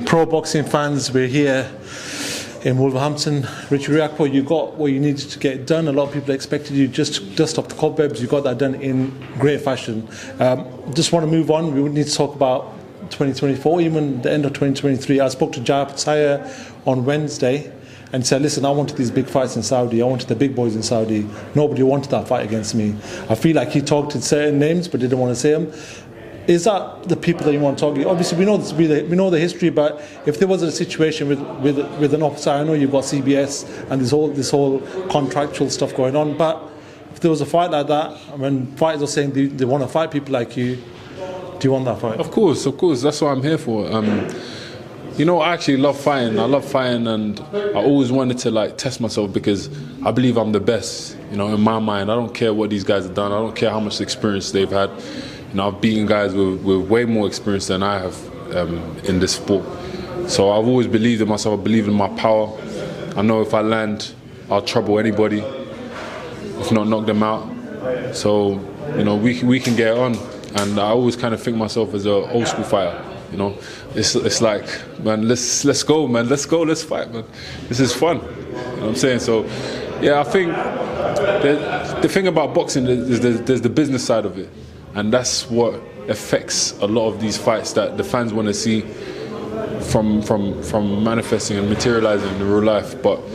Pro boxing fans, we're here in Wolverhampton. Riakporhe, you got what you needed to get done. A lot of people expected you just to dust off the cobwebs. You got that done in great fashion. Just want to move on. We would need to talk about 2024, even the end of 2023. I spoke to Opetaia on Wednesday and said, listen, I wanted these big fights in Saudi. I wanted the big boys in Saudi. Nobody wanted that fight against me. I feel like he talked in certain names but didn't want to say them. Is that the people that you want to target? Obviously, we know the history, but if there was a situation with an Opetaia, I know you've got CBS and this whole contractual stuff going on, but if there was a fight like that, when fighters are saying they want to fight people like you, do you want that fight? Of course, that's what I'm here for. You know, I actually love fighting. I love fighting, and I always wanted to test myself because I believe I'm the best. You know, in my mind, I don't care what these guys have done. I don't care how much experience they've had. You know, I've beaten guys with way more experience than I have in this sport. So I've always believed in myself. I believe in my power. I know if I land, I'll trouble anybody, if not knock them out. So, you know, we can get on. And I always kind of think myself as an old school fighter. You know, it's like, man, let's go, man, let's fight, man. This is fun. You know what I'm saying? So, yeah, I think the thing about boxing is there's the business side of it. And that's what affects a lot of these fights that the fans want to see from manifesting and materializing in real life. But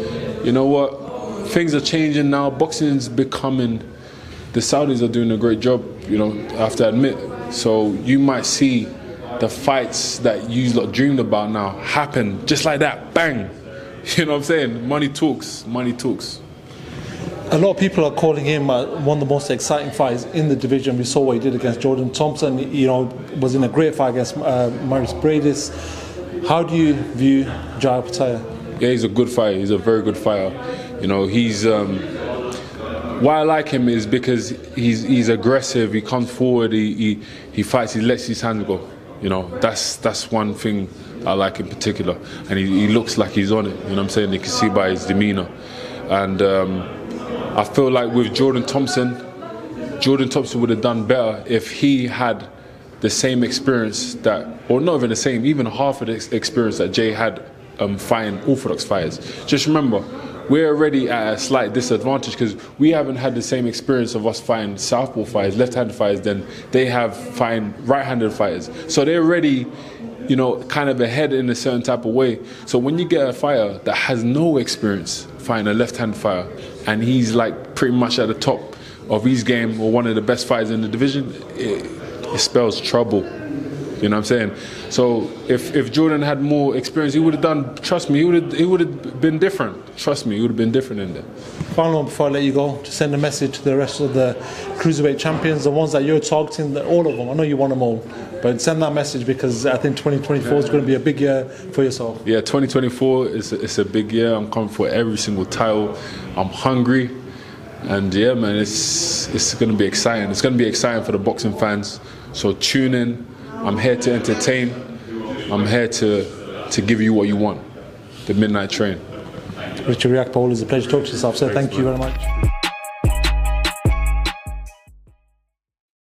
you know what? Things are changing now. Boxing's becoming. The Saudis are doing a great job, you know, I have to admit. So you might see the fights that you lot dreamed about now happen just like that, bang. You know what I'm saying? Money talks, money talks. A lot of people are calling him one of the most exciting fights in the division. We saw what he did against Jordan Thompson. You know, was in a great fight against Maurice Bradis. How do you view Opetaia? Yeah, he's a good fighter. He's a very good fighter. You know, he's why I like him is because he's aggressive. He comes forward. He fights. He lets his hands go. You know, that's one thing I like in particular. And he looks like he's on it. You know what I'm saying? You can see by his demeanor. And I feel like with Jordan Thompson would have done better if he had the same experience or not even the same, even half of the experience that Jay had fighting Orthodox fighters. Just remember, we're already at a slight disadvantage because we haven't had the same experience of us fighting southpaw fighters, left-handed fighters, than they have fighting right-handed fighters. So they're already, you know, kind of ahead in a certain type of way. So when you get a fighter that has no experience fighting a left-handed fighter, and he's like pretty much at the top of his game or one of the best fighters in the division, it spells trouble. You know what I'm saying? So if Jordan had more experience, he would have done, trust me, he would have been different. Trust me, he would have been different in there. Final one before I let you go, to send a message to the rest of the cruiserweight champions, the ones that you're targeting, all of them. I know you want them all, but send that message because I think 2024 is going to be a big year for yourself. Yeah, 2024 is a big year. I'm coming for every single title. I'm hungry, and yeah, man, it's going to be exciting. It's going to be exciting for the boxing fans. So tune in. I'm here to entertain. I'm here to give you what you want. The Midnight Train. Richard Riakporhe, it's a pleasure to talk to yourself, sir. Thank you very much.